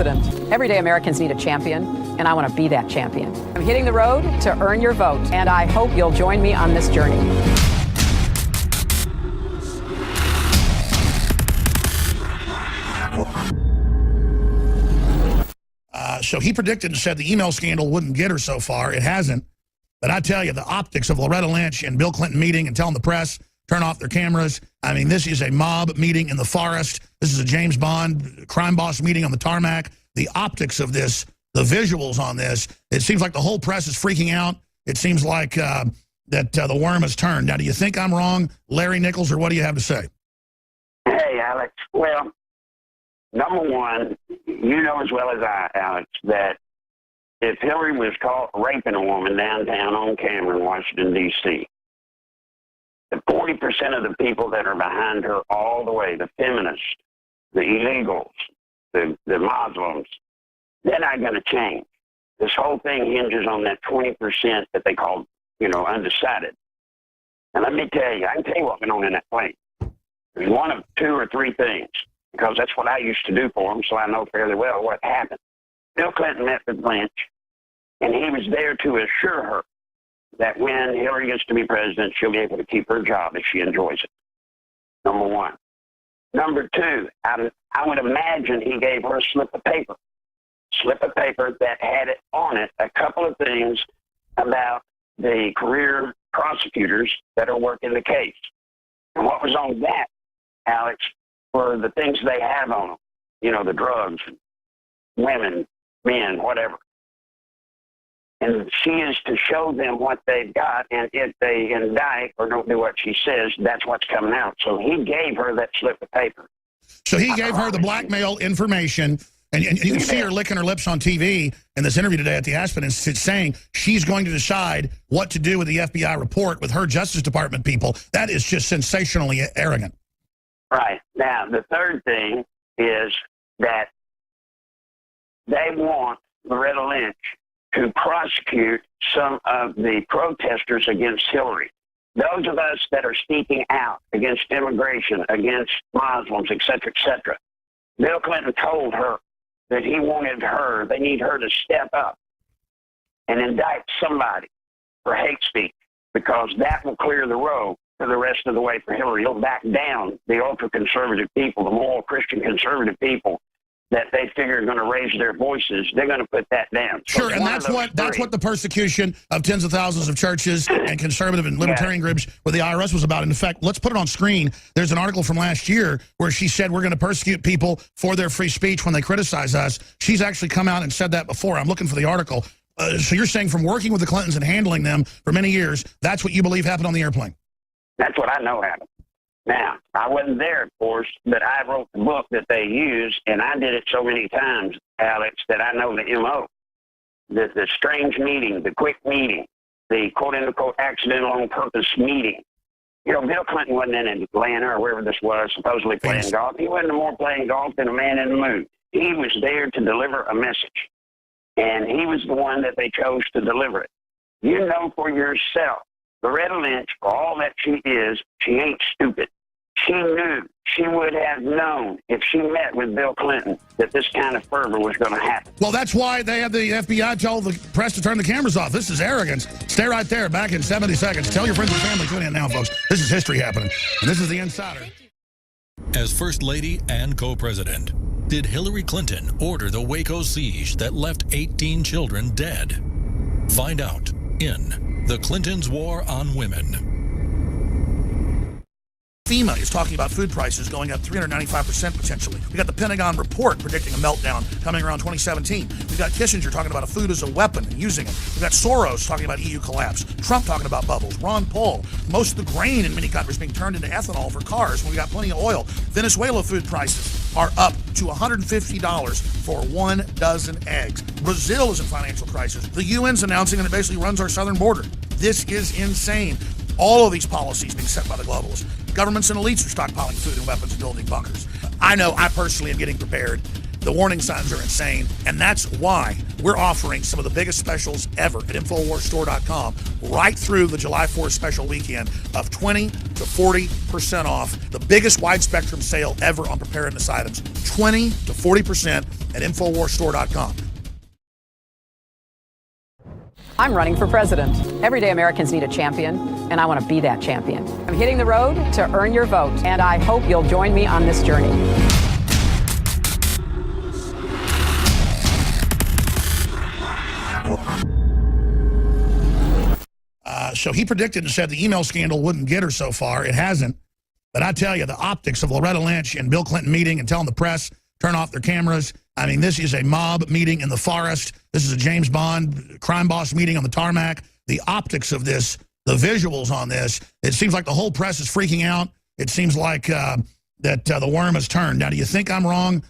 president. Everyday Americans need a champion, and I want to be that champion. I'm hitting the road to earn your vote, and I hope you'll join me on this journey. So he predicted and said the email scandal wouldn't get her so far. It hasn't. But I tell you, the optics of Loretta Lynch and Bill Clinton meeting and telling the press, turn off their cameras. I mean, this is a mob meeting in the forest. This is a James Bond crime boss meeting on the tarmac. The optics of this, the visuals on this, it seems like the whole press is freaking out. It seems like that the worm has turned. Now, do you think I'm wrong, Larry Nichols, or what do you have to say? Hey, Alex. Well, number one, you know as well as I, Alex, that if Hillary was caught raping a woman downtown on camera in Washington, D.C., the 40% of the people that are behind her all the way, the feminists, the illegals, the Muslims, they're not going to change. This whole thing hinges on that 20% that they call, undecided. And let me tell you, I can tell you what went on in that plane. There's one of two or three things, because that's what I used to do for them, so I know fairly well what happened. Bill Clinton met with Lynch, and he was there to assure her that when Hillary gets to be president, she'll be able to keep her job if she enjoys it. Number one. Number two, I would imagine he gave her a slip of paper that had it on it a couple of things about the career prosecutors that are working the case. And what was on that, Alex, were the things they have on them. The drugs, women, men, whatever. And she is to show them what they've got, and if they indict or don't do what she says, that's what's coming out. So he gave her that slip of paper. So he gave her the blackmail information, and you can see her licking her lips on TV in this interview today at the Aspen Institute saying she's going to decide what to do with the FBI report with her Justice Department people. That is just sensationally arrogant. Right. Now, the third thing is that they want Loretta Lynch to prosecute some of the protesters against Hillary. Those of us that are speaking out against immigration, against Muslims, et cetera, Bill Clinton told her that they need her to step up and indict somebody for hate speech, because that will clear the road for the rest of the way for Hillary. He'll back down the ultra-conservative people, the moral Christian conservative people that they figure are going to raise their voices. They're going to put that down. So sure, and that's what the persecution of tens of thousands of churches and conservative and libertarian groups with the IRS was about. And in fact, let's put it on screen. There's an article from last year where she said we're going to persecute people for their free speech when they criticize us. She's actually come out and said that before. I'm looking for the article. So you're saying from working with the Clintons and handling them for many years, that's what you believe happened on the airplane? That's what I know happened. Now, I wasn't there, of course, but I wrote the book that they use, and I did it so many times, Alex, that I know the M.O. The strange meeting, the quick meeting, the quote-unquote accidental on purpose meeting. Bill Clinton wasn't in Atlanta or wherever this was, supposedly playing golf. He wasn't more playing golf than a man in the moon. He was there to deliver a message, and he was the one that they chose to deliver it. You know for yourself, Loretta Lynch, for all that she is, she ain't stupid. She knew, she would have known if she met with Bill Clinton that this kind of fervor was going to happen. Well, that's why they have the FBI tell the press to turn the cameras off. This is arrogance. Stay right there. Back in 70 seconds. Tell your friends and family. Tune in now, folks. This is history happening. And this is The Insider. As First Lady and co-president, did Hillary Clinton order the Waco siege that left 18 children dead? Find out in The Clintons' War on Women. FEMA is talking about food prices going up 395% potentially. We got the Pentagon report predicting a meltdown coming around 2017. We've got Kissinger talking about a food as a weapon and using it. We've got Soros talking about EU collapse. Trump talking about bubbles. Ron Paul. Most of the grain in many countries being turned into ethanol for cars when we got plenty of oil. Venezuela food prices are up to $150 for 1 dozen eggs. Brazil is in financial crisis. The UN's announcing that it basically runs our southern border. This is insane. All of these policies being set by the globalists. Governments and elites are stockpiling food and weapons and building bunkers. I know I personally am getting prepared. The warning signs are insane, and that's why we're offering some of the biggest specials ever at InfoWarsStore.com right through the July 4th special weekend of 20 to 40% off. The biggest wide spectrum sale ever on preparedness items. 20 to 40% at InfoWarsStore.com. I'm running for president. Everyday Americans need a champion, and I want to be that champion. I'm hitting the road to earn your vote, and I hope you'll join me on this journey. So he predicted and said the email scandal wouldn't get her so far. It hasn't. But I tell you, the optics of Loretta Lynch and Bill Clinton meeting and telling the press, turn off their cameras. I mean, this is a mob meeting in the forest. This is a James Bond crime boss meeting on the tarmac. The optics of this, the visuals on this, it seems like the whole press is freaking out. It seems like that the worm has turned. Now, do you think I'm wrong?